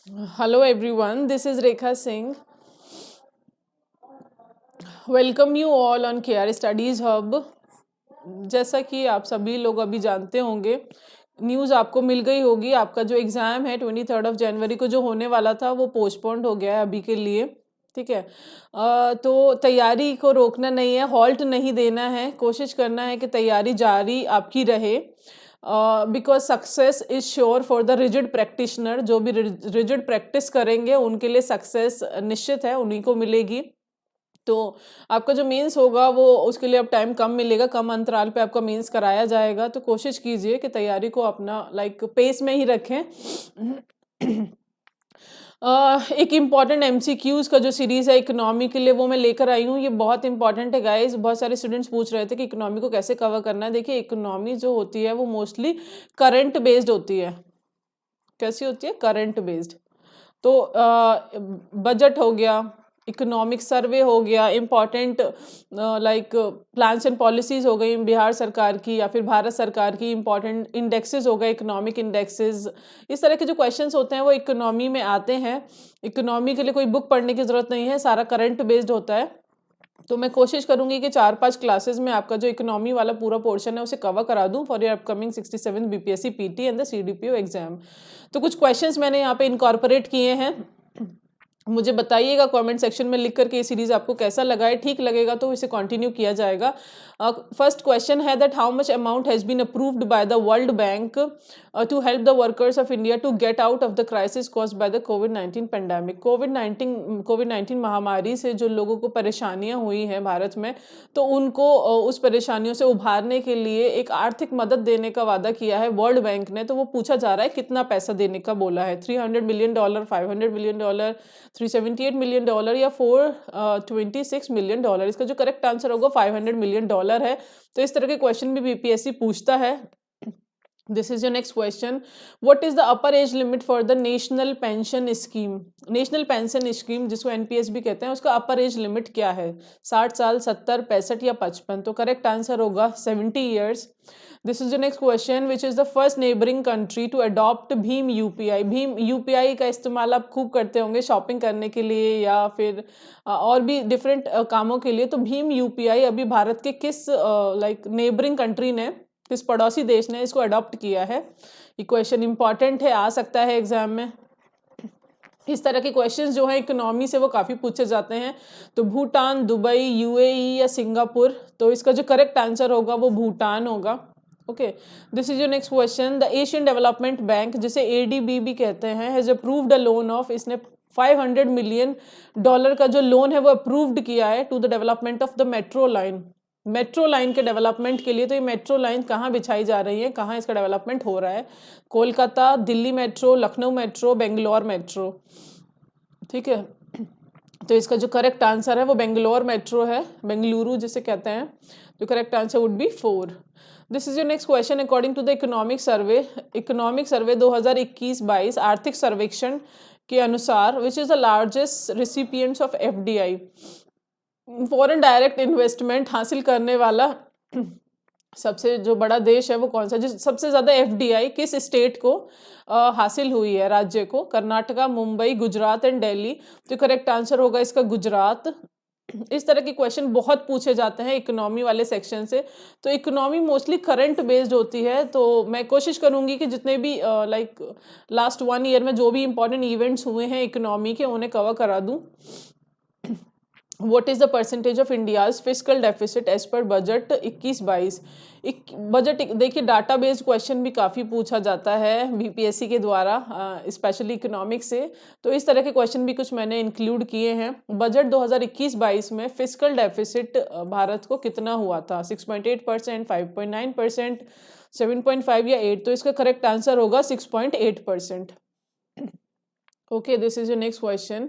Hello everyone, this is Rekha Singh. Welcome you all on KR Studies Hub. जैसा कि आप सभी लोग अभी जानते होंगे, न्यूज़ आपको मिल गई होगी। आपका जो एग्ज़ाम है 23 जनवरी को जो होने वाला था वो पोस्टपोन्ड हो गया है अभी के लिए। ठीक है। तो तैयारी को रोकना नहीं है, हॉल्ट नहीं देना है, कोशिश करना है कि तैयारी जारी आपकी रहे। Because success is sure for the rigid practitioner. जो भी रिजिड प्रैक्टिस करेंगे उनके लिए सक्सेस निश्चित है, उन्हीं को मिलेगी। तो आपका जो मेंस होगा वो उसके लिए अब टाइम कम मिलेगा, कम अंतराल पे आपका मेंस कराया जाएगा। तो कोशिश कीजिए कि तैयारी को अपना पेस में ही रखें। एक इम्पॉर्टेंट एमसीक्यूज का जो सीरीज़ है इकोनॉमी के लिए वो मैं लेकर आई हूँ। ये बहुत इंपॉर्टेंट है गाइस। बहुत सारे स्टूडेंट्स पूछ रहे थे कि इकोनॉमी को कैसे कवर करना है। देखिए, इकोनॉमी जो होती है वो मोस्टली करंट बेस्ड होती है। कैसी होती है? Current based. तो बजट हो गया, इकोनॉमिक सर्वे हो गया, इम्पॉर्टेंट प्लान्स एंड पॉलिसीज हो गई बिहार सरकार की या फिर भारत सरकार की, इम्पॉर्टेंट इंडेक्सेस हो गए, इकोनॉमिक इंडेक्सेस। इस तरह के जो क्वेश्चंस होते हैं वो इकोनॉमी में आते हैं। इकोनॉमी के लिए कोई बुक पढ़ने की ज़रूरत नहीं है, सारा करंट बेस्ड होता है। तो मैं कोशिश करूंगी कि 4-5 क्लासेस में आपका जो इकोनॉमी वाला पूरा पोर्शन है उसे कवर करा दूं for your upcoming 67 BPSC PT and the CDPO exam. तो कुछ क्वेश्चंस मैंने यहाँ पे इनकॉर्पोरेट किए हैं। मुझे बताइएगा कमेंट सेक्शन में लिख करके ये सीरीज आपको कैसा लगा है। ठीक लगेगा तो इसे कंटिन्यू किया जाएगा। फर्स्ट क्वेश्चन है that how much amount has been approved by the World Bank to help the workers of India to get out of the crisis caused by the कोविड-19 पेंडेमिक। कोविड-19 महामारी से जो लोगों को परेशानियां हुई हैं भारत में, तो उनको उस परेशानियों से उभारने के लिए एक आर्थिक मदद देने का वादा किया है वर्ल्ड बैंक ने। तो वो पूछा जा रहा है कितना पैसा देने का बोला है। $300 मिलियन, $500 मिलियन, $378 मिलियन या $426 मिलियन। इसका जो करेक्ट आंसर होगा $500 मिलियन है। तो इस तरह के क्वेश्चन भी बीपीएससी पूछता है। This is your next question. What is the upper age limit for the national pension scheme? National pension scheme जिसको एनपीएस भी कहते हैं, उसका अपर एज लिमिट क्या है? 60 साल, 70, 65 या 55? तो करेक्ट आंसर होगा 70 years. This is the next question. Which is the first neighbouring country to adopt भीम यूपीआई? भीम यूपीआई का इस्तेमाल आप खूब करते होंगे शॉपिंग करने के लिए या फिर और भी डिफरेंट कामों के लिए। तो भीम यूपीआई अभी भारत के किस नेबरिंग कंट्री ने, किस पड़ोसी देश ने इसको अडॉप्ट किया है? ये क्वेश्चन इंपॉर्टेंट है, आ सकता है एग्जाम में। इस तरह के क्वेश्चंस जो हैं इकोनॉमी से वो काफ़ी पूछे जाते हैं। तो भूटान, दुबई, यूएई या सिंगापुर? तो इसका जो करेक्ट आंसर होगा वो भूटान होगा। Okay, this is your next question. The Asian development bank, जिसे एडीबी भी कहते हैं, has approved a loan of, इसने $500 मिलियन का जो लोन है वो अप्रूव्ड किया है to the development of the metro line. Metro line के डेवलपमेंट के लिए। तो ये मेट्रो लाइन कहाँ बिछाई जा रही है, कहाँ इसका डेवलपमेंट हो रहा है? Kolkata, Delhi metro, Lucknow metro, Bangalore metro. ठीक है, तो इसका जो करेक्ट आंसर है वो बेंगलोर मेट्रो है, बेंगलुरु जिसे कहते हैं। तो correct answer would be 4। This is your next question. According to the economic survey 2021-22 आर्थिक सर्वेक्षण के अनुसार, which is the largest recipients of FDI? Foreign direct investment हासिल करने वाला सबसे जो बड़ा देश है वो कौन सा? जिस सबसे ज्यादा एफडीआई किस स्टेट को हासिल हुई है, राज्य को? कर्नाटका, मुंबई, गुजरात एंड दिल्ली। तो करेक्ट आंसर होगा इसका गुजरात। इस तरह के क्वेश्चन बहुत पूछे जाते हैं इकोनॉमी वाले सेक्शन से। तो इकोनॉमी मोस्टली करंट बेस्ड होती है। तो मैं कोशिश करूंगी कि जितने भी लास्ट 1 ईयर में जो भी इंपॉर्टेंट इवेंट्स हुए हैं इकोनॉमी के, उन्हें कवर करा दूं। What is the percentage of India's fiscal deficit as per budget 21-22? Budget देखिए, डाटा बेस्ड क्वेश्चन भी काफ़ी पूछा जाता है बीपीएससी के द्वारा, स्पेशली इकोनॉमिक्स से। तो इस तरह के क्वेश्चन भी कुछ मैंने इंक्लूड किए हैं। बजट 2021-22 में फिस्कल डेफिसिट भारत को कितना हुआ था? 6.8%, 5.9%, 7.5 या 8? तो इसका करेक्ट आंसर होगा 6.8%। Okay, this is your next question.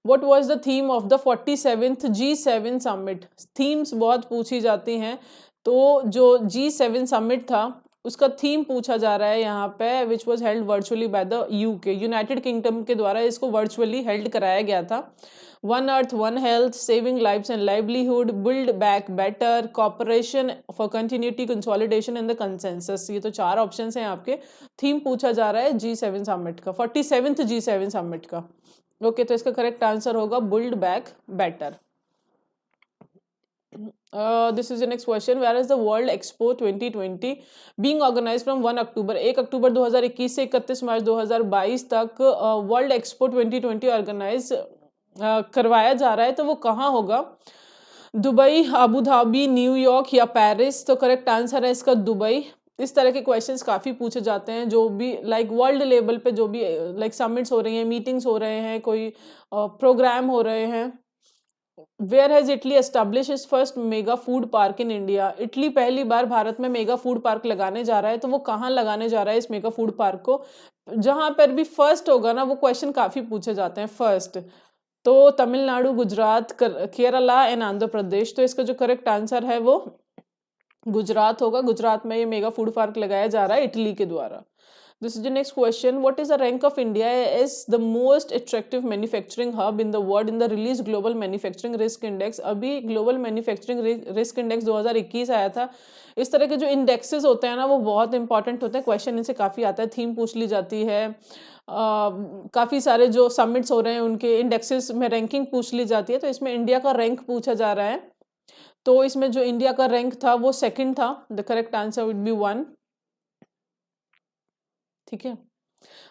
What was the theme of the 47th G7 summit? Themes बहुत पूछी जाती हैं। तो जो G7 summit था उसका थीम पूछा जा रहा है यहाँ पे, which was held virtually by the UK, United kingdom के द्वारा इसको वर्चुअली हेल्ड कराया गया था। One earth one health, saving lives and livelihood, build back better, corporation for continuity, consolidation and the consensus. ये तो 4 ऑप्शन हैं आपके। थीम पूछा जा रहा है G7 समिट का, 47th G7 समिट का। ओके, तो इसका करेक्ट आंसर होगा build back better. This is the next question. Where is the World Expo 2020 being organized from 1 अक्टूबर 1 अक्टूबर 2021 से 31 मार्च 2022 तक वर्ल्ड एक्सपो 2020 ऑर्गेनाइज करवाया जा रहा है, तो वो कहाँ होगा? दुबई, अबू धाबी, न्यूयॉर्क या पेरिस? तो करेक्ट आंसर है इसका दुबई। इस तरह के क्वेश्चंस काफ़ी पूछे जाते हैं, जो भी लाइक वर्ल्ड लेवल पे जो भी लाइक समिट्स हो रही हैं, मीटिंग्स हो रहे हैं, कोई प्रोग्राम हो रहे हैं। Where has Italy establish is first mega food park in India? Italy पहली बार भारत में मेगा फूड पार्क लगाने जा रहा है, तो वो कहाँ लगाने जा रहा है इस मेगा फूड पार्क को? जहां पर भी फर्स्ट होगा ना, वो क्वेश्चन काफी पूछे जाते हैं फर्स्ट। तो तमिलनाडु, गुजरात, केरला एंड आंध्र प्रदेश। तो इसका जो करेक्ट आंसर है वो गुजरात होगा। गुजरात में ये मेगा फूड पार्क लगाया जा रहा है इटली के द्वारा। This is the next question. What is the rank of India as the most attractive manufacturing hub in the world in the released Global Manufacturing Risk Index? अभी Global Manufacturing Risk Index 2021 आया था। इस तरह के जो indexes होते हैं ना, वो बहुत इंपॉर्टेंट होते हैं। क्वेश्चन इनसे काफ़ी आता है, थीम पूछ ली जाती है। काफ़ी सारे जो समिट्स हो रहे हैं उनके इंडेक्सेस में रैंकिंग पूछ ली जाती है, तो इसमें इंडिया का रैंक पूछा जा रहा है। तो इसमें जो इंडिया का रैंक था वो सेकंड था। The correct answer would be 1। ठीक है,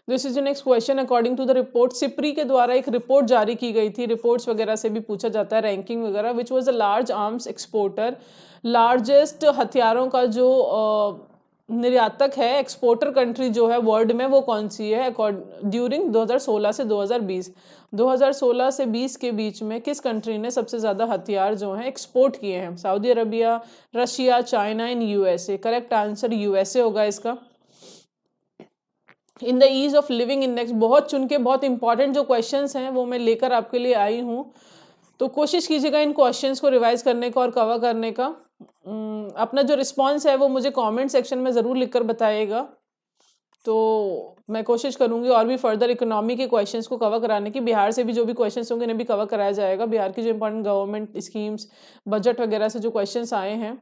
this is the next question. According to the report, SIPRI के द्वारा एक रिपोर्ट जारी की गई थी, रिपोर्ट्स वगैरह से भी पूछा जाता है रैंकिंग वगैरह। Which was the large arms exporter? Largest हथियारों का जो निर्यातक है, एक्सपोर्टर कंट्री जो है वर्ल्ड में, वो कौन सी है ड्यूरिंग 2016 से 2020? 2016 से 20 के बीच में किस कंट्री ने सबसे ज़्यादा हथियार जो हैं एक्सपोर्ट किए हैं? Saudi Arabia, Russia, China and USA. Correct answer USA होगा इसका। In the ease of living index, बहुत चुन के बहुत इंपॉर्टेंट जो क्वेश्चंस हैं वो मैं लेकर आपके लिए आई हूँ, तो कोशिश कीजिएगा इन क्वेश्चंस को रिवाइज करने का और कवर करने का। अपना जो रिस्पांस है वो मुझे कमेंट सेक्शन में ज़रूर लिखकर बताइएगा, तो मैं कोशिश करूँगी और भी फर्दर इकोनॉमी के क्वेश्चंस को कवर कराने की। बिहार से भी जो भी क्वेश्चंस होंगे इन्हें भी कवर कराया जाएगा। बिहार की जो इंपॉर्टेंट गवर्नमेंट स्कीम्स, बजट वगैरह से जो क्वेश्चंस आए हैं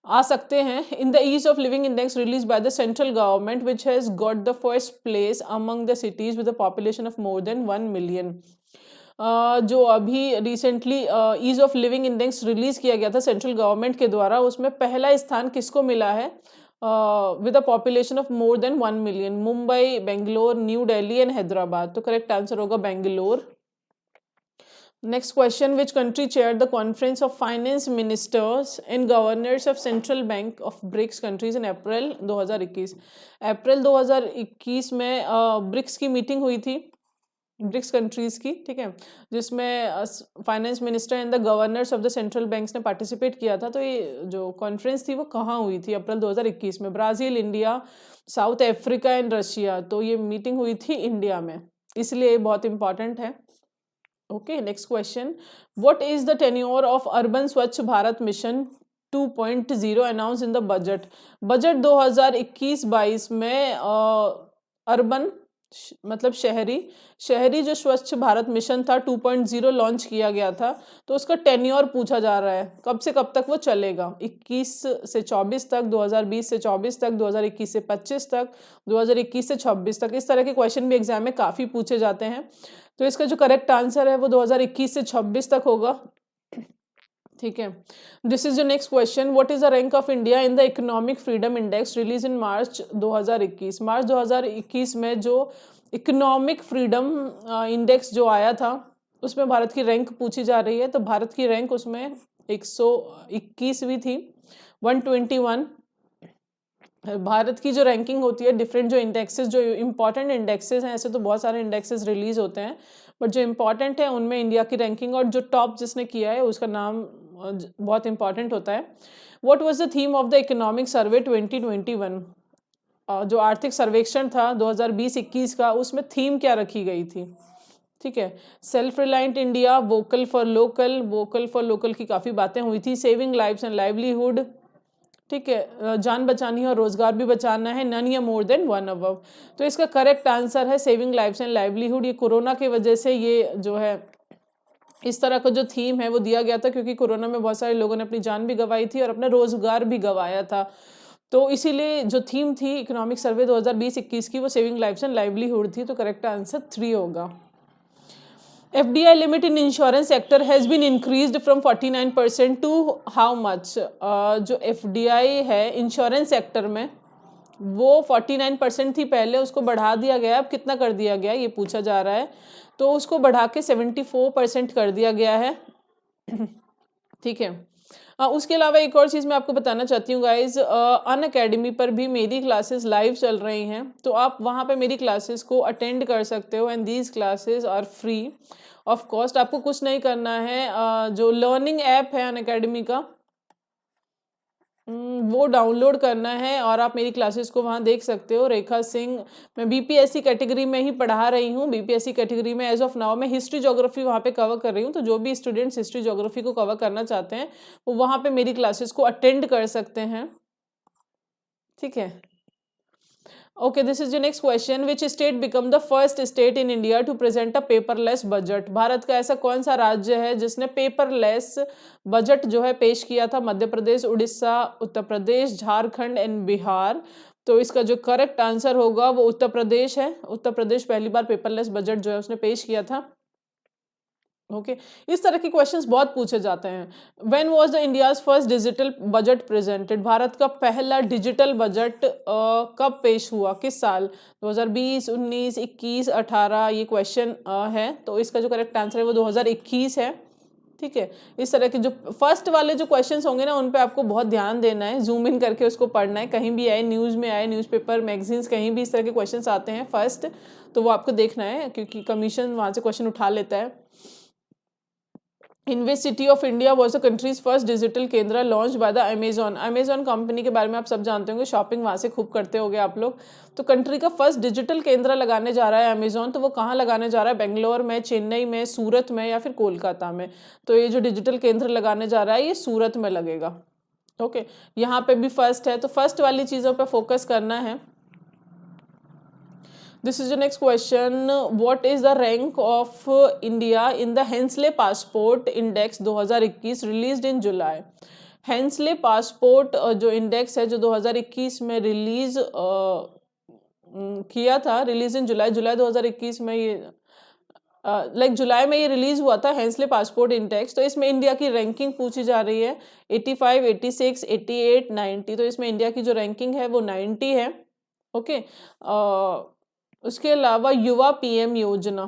आ सकते हैं। In the ease of living index release by the central government which has got the first place among the cities with a population of more than 1 million. जो अभी recently ease of living index release किया गया था central government के द्वारा, उसमें पहला स्थान किसको मिला है with a population of more than 1 million? Mumbai, Bangalore, new Delhi and Hyderabad. तो करेक्ट आंसर होगा Bangalore. Next question, which country chaired the conference of finance ministers and governors of central bank of BRICS countries in April 2021? अप्रैल 2021 में BRICS की meeting हुई थी, BRICS countries की, ठीक है, जिसमें finance minister and the governors of the central banks ने participate किया था। तो ये जो कॉन्फ्रेंस थी वो कहाँ हुई थी अप्रैल 2021 में? Brazil, India, south Africa and Russia. तो ये मीटिंग हुई थी इंडिया में, इसलिए ये बहुत इंपॉर्टेंट है। Okay, next question, what is the tenure of urban Swachh Bharat mission 2.0 announce in the budget? Budget 2021-22 में अर्बन मतलब शहरी जो स्वच्छ भारत मिशन था 2.0 लॉन्च किया गया था, तो उसका टेन्योर पूछा जा रहा है, कब से कब तक वो चलेगा? 21 से 24 तक, 2020 से 24 तक, 2021 से 25 तक, 2021 से 26 तक। इस तरह के क्वेश्चन भी एग्जाम में काफ़ी पूछे जाते हैं, तो इसका जो करेक्ट आंसर है वो 2021 से 26 तक होगा। ठीक है, this is the next question, what is the rank of India in the economic freedom index release in March 2021? March 2021 में जो इकोनॉमिक फ्रीडम इंडेक्स जो आया था उसमें भारत की रैंक पूछी जा रही है, तो भारत की रैंक उसमें 121वीं थी, 121। भारत की जो रैंकिंग होती है, डिफरेंट जो इंडेक्सेस, जो इंपॉर्टेंट इंडेक्सेस हैं, ऐसे तो बहुत सारे इंडेक्सेस रिलीज होते हैं, बट जो इंपॉर्टेंट है उनमें इंडिया की रैंकिंग और जो टॉप जिसने किया है उसका नाम बहुत इंपॉर्टेंट होता है। What was the theme of the economic सर्वे 2021? जो आर्थिक सर्वेक्षण था 2020-21 का, उसमें थीम क्या रखी गई थी? ठीक है, self reliant India, vocal for local, vocal for local की काफ़ी बातें हुई थी, सेविंग लाइव्स एंड लाइवलीहुड, ठीक है, जान बचानी है और रोजगार भी बचाना है, नन या मोर देन 1 अबव। तो इसका करेक्ट आंसर है सेविंग लाइव्स एंड लाइवलीहुड। ये कोरोना की वजह से ये जो है इस तरह का जो थीम है वो दिया गया था, क्योंकि कोरोना में बहुत सारे लोगों ने अपनी जान भी गंवाई थी और अपना रोजगार भी गंवाया था। तो इसीलिए जो थीम थी इकोनॉमिक सर्वे 2020-21 की, वो सेविंग लाइव्स एंड लाइवलीहुड थी। तो करेक्ट आंसर 3 होगा। FDI limit in insurance sector has been increased from 49% to how much? जो FDI है इंश्योरेंस सेक्टर में वो 49% थी पहले, उसको बढ़ा दिया गया। अब कितना कर दिया गया ये पूछा जा रहा है, तो उसको बढ़ा के 74% कर दिया गया है। ठीक है। उसके अलावा एक और चीज़ मैं आपको बताना चाहती हूँ गाइज, अन अकेडमी पर भी मेरी क्लासेस लाइव चल रही हैं, तो आप वहाँ पे मेरी क्लासेस को अटेंड कर सकते हो and these classes are free of cost. आपको कुछ नहीं करना है, जो लर्निंग ऐप है अन अकेडमी का वो डाउनलोड करना है और आप मेरी क्लासेस को वहाँ देख सकते हो। रेखा सिंह, मैं बीपीएससी कैटेगरी में ही पढ़ा रही हूँ। बीपीएससी कैटेगरी में एज ऑफ नाउ मैं हिस्ट्री ज्योग्राफी वहाँ पे कवर कर रही हूँ। तो जो भी स्टूडेंट्स हिस्ट्री ज्योग्राफी को कवर करना चाहते हैं वो वहाँ पे मेरी क्लासेस को अटेंड कर सकते हैं। ठीक है। Okay, this is your next question. Which state become the first state in India to present a paperless budget? Bharat का ऐसा कौन सा राज्य है जिसने पेपरलेस बजट जो है पेश किया था? मध्य प्रदेश, उड़ीसा, उत्तर प्रदेश, झारखंड एंड बिहार। तो इसका जो करेक्ट आंसर होगा वो उत्तर प्रदेश है। उत्तर प्रदेश पहली बार पेपरलेस बजट जो है उसने पेश किया था। ओके इस तरह के क्वेश्चंस बहुत पूछे जाते हैं। When was the India's first digital budget presented? Bharat का पहला डिजिटल बजट कब पेश हुआ, किस साल? 2020, 19, 21, 18 ये क्वेश्चन है। तो इसका जो करेक्ट आंसर है वो 2021 है। ठीक है। इस तरह के जो फर्स्ट वाले जो क्वेश्चंस होंगे ना उन पे आपको बहुत ध्यान देना है, जूम इन करके उसको पढ़ना है। कहीं भी आए, न्यूज़ में आए, न्यूज़पेपर, मैगजीन्स, कहीं भी इस तरह के क्वेश्चंस आते हैं फर्स्ट, तो वो आपको देखना है, क्योंकि कमीशन वहाँ से क्वेश्चन उठा लेता है। In which city of India was the country's first digital केंद्र launch by the Amazon? Amazon company के बारे में आप सब जानते होंगे, शॉपिंग वहाँ से खूब करते होंगे आप लोग। तो कंट्री का फर्स्ट डिजिटल केंद्र लगाने जा रहा है अमेजॉन, तो वो कहाँ लगाने जा रहा है? बेंगलोर में, चेन्नई में, सूरत में या फिर कोलकाता में? तो ये जो डिजिटल केंद्र लगाने जा रहा है ये सूरत में लगेगा। ओके यहाँ पे भी फर्स्ट है, तो फर्स्ट वाली चीज़ों पर फोकस करना है। This is the next question. What is the rank of India in the Hensley Passport Index 2021 released in July? Hensley Passport जो इंडेक्स है जो 2021 में रिलीज किया था, रिलीज इन जुलाई 2021 में ये जुलाई में ये रिलीज हुआ था हेंसले पासपोर्ट इंडेक्स। तो इसमें इंडिया की रैंकिंग पूछी जा रही है 85, 86, 88, 90। तो इसमें इंडिया की जो रैंकिंग है वो 90 है। ओके उसके अलावा युवा पीएम योजना,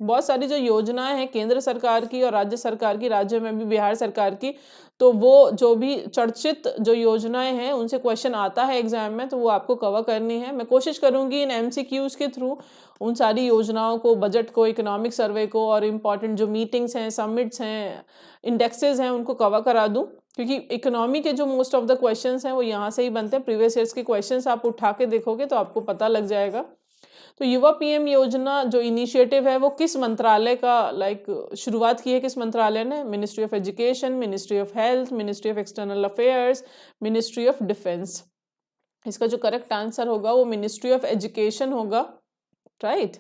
बहुत सारी जो योजनाएं हैं केंद्र सरकार की और राज्य सरकार की, राज्य में भी बिहार सरकार की, तो वो जो भी चर्चित जो योजनाएं हैं उनसे क्वेश्चन आता है एग्जाम में, तो वो आपको कवर करनी है। मैं कोशिश करूंगी इन एमसीक्यूज के थ्रू उन सारी योजनाओं को, बजट को, इकोनॉमिक सर्वे को और इम्पॉर्टेंट जो मीटिंग्स हैं, समिट्स हैं, इंडेक्सेस हैं उनको कवर करा दूं, क्योंकि इकोनॉमी के जो मोस्ट ऑफ द क्वेश्चंस हैं वो यहाँ से ही बनते हैं। प्रीवियस ईयर्स के क्वेश्चंस आप उठा के देखोगे तो आपको पता लग जाएगा। तो युवा पीएम योजना जो इनिशिएटिव है वो किस मंत्रालय का शुरुआत की है, किस मंत्रालय ने? Ministry of education, ministry of health, ministry of external affairs, ministry of defence. इसका जो करेक्ट आंसर होगा वो मिनिस्ट्री ऑफ एजुकेशन होगा, राइट।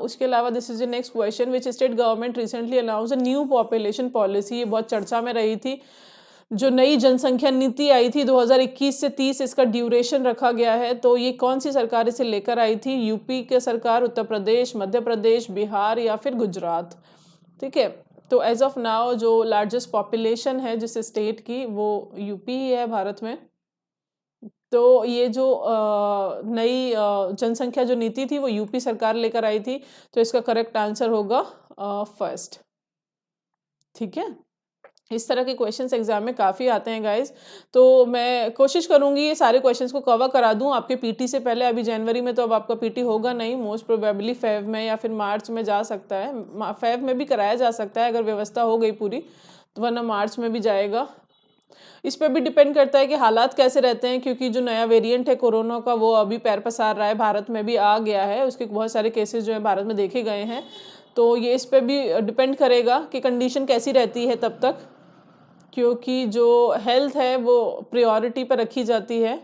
उसके अलावा this is the next question, which state government recently announce a new population policy? ये बहुत चर्चा में रही थी। जो नई जनसंख्या नीति आई थी 2021 से 30, इसका ड्यूरेशन रखा गया है, तो ये कौन सी सरकार इसे लेकर आई थी? यूपी के सरकार, उत्तर प्रदेश, मध्य प्रदेश, बिहार या फिर गुजरात? ठीक है। तो एज ऑफ नाउ जो लार्जेस्ट पॉपुलेशन है जिस स्टेट की वो यूपी ही है भारत में। तो ये जो नई जनसंख्या जो नीति थी वो यूपी सरकार लेकर आई थी, तो इसका करेक्ट आंसर होगा फर्स्ट। ठीक है। इस तरह के क्वेश्चंस एग्जाम में काफ़ी आते हैं गाइज, तो मैं कोशिश करूंगी ये सारे क्वेश्चंस को कवर करा दूं आपके पीटी से पहले। अभी जनवरी में तो अब आपका पीटी होगा नहीं, मोस्ट प्रोबेबली फेब में या फिर मार्च में जा सकता है। फेब में भी कराया जा सकता है अगर व्यवस्था हो गई पूरी, तो वरना मार्च में भी जाएगा। इस पर भी डिपेंड करता है कि हालात कैसे रहते हैं, क्योंकि जो नया वेरिएंट है कोरोना का वो अभी पैर पसार रहा है, भारत में भी आ गया है, उसके बहुत सारे केसेस जो है भारत में देखे गए हैं। तो ये इस पर भी डिपेंड करेगा कि कंडीशन कैसी रहती है तब तक, क्योंकि जो हेल्थ है वो प्रायोरिटी पर रखी जाती है।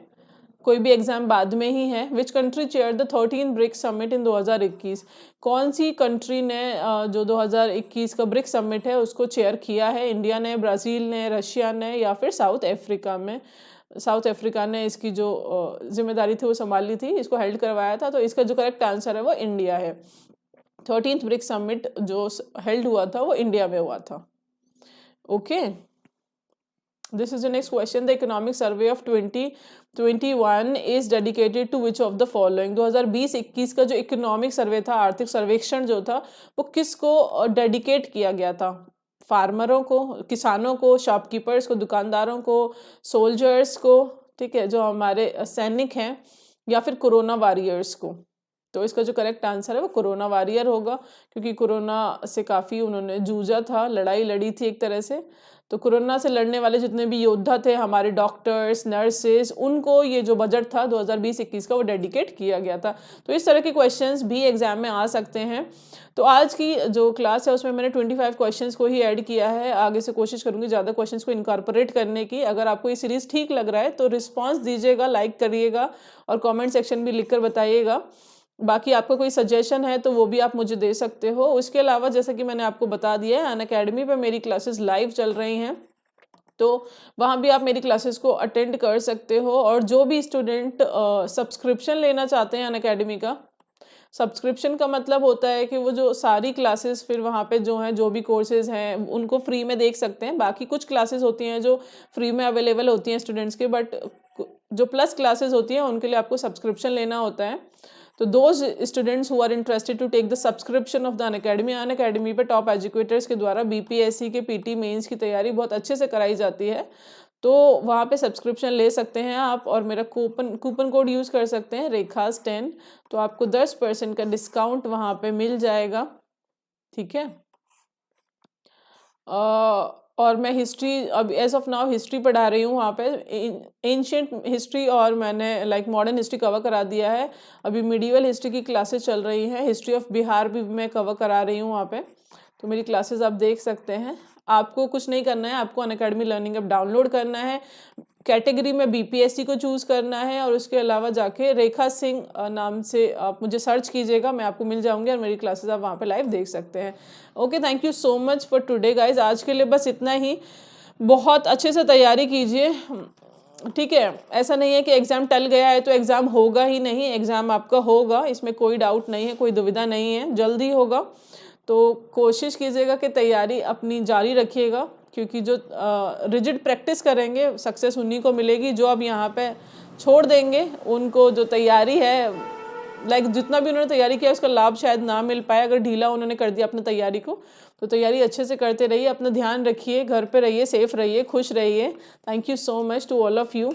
कोई भी एग्जाम बाद में ही है। Which country chair the 13 BRICS summit in 2021? कौन सी कंट्री ने जो 2021 का ब्रिक्स समिट है उसको चेयर किया है? इंडिया ने, ब्राज़ील ने, रशिया ने या फिर साउथ अफ्रीका में? साउथ अफ्रीका ने इसकी जो जिम्मेदारी थी वो संभाली थी, इसको हेल्ड करवाया था। तो इसका जो करेक्ट आंसर है वो इंडिया है। 13th ब्रिक्स समिट जो हेल्ड हुआ था वो इंडिया में हुआ था। Okay, this is the next question. The economic survey of 2021 is dedicated to which of the following? 2020-21 का जो इकोनॉमिक सर्वे था, आर्थिक सर्वेक्षण जो था, वो किसको डेडिकेट किया गया था? फार्मरों को, किसानों को, शॉपकीपर्स को, दुकानदारों को, सोल्जर्स को, ठीक है, जो हमारे सैनिक हैं, या फिर कोरोना वॉरियर्स को? तो इसका जो करेक्ट आंसर है वो कोरोना वॉरियर होगा, क्योंकि कोरोना से काफ़ी उन्होंने जूझा था, लड़ाई लड़ी थी एक तरह से। तो कोरोना से लड़ने वाले जितने भी योद्धा थे, हमारे डॉक्टर्स, नर्सेज, उनको ये जो बजट था 2020-21 का वो डेडिकेट किया गया था। तो इस तरह के क्वेश्चंस भी एग्जाम में आ सकते हैं। तो आज की जो क्लास है उसमें मैंने 25 क्वेश्चंस को ही ऐड किया है। आगे से कोशिश करूँगी ज़्यादा क्वेश्चंस को इनकॉर्पोरेट करने की। अगर आपको ये सीरीज़ ठीक लग रहा है तो रिस्पॉन्स दीजिएगा, लाइक करिएगा और कॉमेंट सेक्शन भी लिख कर बताइएगा। बाकी आपका कोई सजेशन है तो वो भी आप मुझे दे सकते हो। उसके अलावा जैसा कि मैंने आपको बता दिया है, अनअकैडमी पे मेरी क्लासेस लाइव चल रही हैं, तो वहाँ भी आप मेरी क्लासेस को अटेंड कर सकते हो। और जो भी स्टूडेंट सब्सक्रिप्शन लेना चाहते हैं अनअकैडमी का, सब्सक्रिप्शन का मतलब होता है कि वो जो सारी क्लासेस फिर वहाँ पे जो हैं, जो भी कोर्सेज हैं उनको फ्री में देख सकते हैं। बाकी कुछ क्लासेस होती हैं जो फ्री में अवेलेबल होती हैं स्टूडेंट्स के, बट जो प्लस क्लासेस होती हैं उनके लिए आपको सब्सक्रिप्शन लेना होता है। तो those students who are interested to take the subscription of the Unacademy पे टॉप एजुकेटर्स के द्वारा BPSC के PT मेंस की तैयारी बहुत अच्छे से कराई जाती है। तो वहाँ पे सब्सक्रिप्शन ले सकते हैं आप और मेरा कूपन कोड यूज़ कर सकते हैं रेखास10, तो आपको 10% का डिस्काउंट वहाँ पे मिल जाएगा। ठीक है, और मैं हिस्ट्री अब एज ऑफ नाउ हिस्ट्री पढ़ा रही हूँ वहाँ पे, एंशियंट हिस्ट्री, और मैंने लाइक मॉडर्न हिस्ट्री कवर करा दिया है। अभी मिडिवल हिस्ट्री की क्लासेस चल रही हैं, हिस्ट्री ऑफ बिहार भी मैं कवर करा रही हूँ वहाँ पे। तो मेरी क्लासेस आप देख सकते हैं। आपको कुछ नहीं करना है, आपको अनअकैडमी लर्निंग ऐप डाउनलोड करना है, कैटेगरी में BPSC को चूज़ करना है और उसके अलावा जाके रेखा सिंह नाम से आप मुझे सर्च कीजिएगा, मैं आपको मिल जाऊंगी और मेरी क्लासेस आप वहाँ पे लाइव देख सकते हैं। Okay, thank you so much for today guys. आज के लिए बस इतना ही। बहुत अच्छे से तैयारी कीजिए, ठीक है। ऐसा नहीं है कि एग्ज़ाम टल गया है तो एग्ज़ाम होगा ही नहीं, एग्ज़ाम आपका होगा, इसमें कोई डाउट नहीं है, कोई दुविधा नहीं है, जल्दी होगा। तो कोशिश कीजिएगा कि तैयारी अपनी जारी रखिएगा, क्योंकि जो रिजिड प्रैक्टिस करेंगे सक्सेस उन्हीं को मिलेगी। जो अब यहाँ पे छोड़ देंगे उनको जो तैयारी है, लाइक जितना भी उन्होंने तैयारी किया उसका लाभ शायद ना मिल पाए, अगर ढीला उन्होंने कर दिया अपनी तैयारी को। तो तैयारी अच्छे से करते रहिए, अपना ध्यान रखिए, घर पे रहिए, सेफ रहिए, खुश रहिए। Thank you so much to all of you.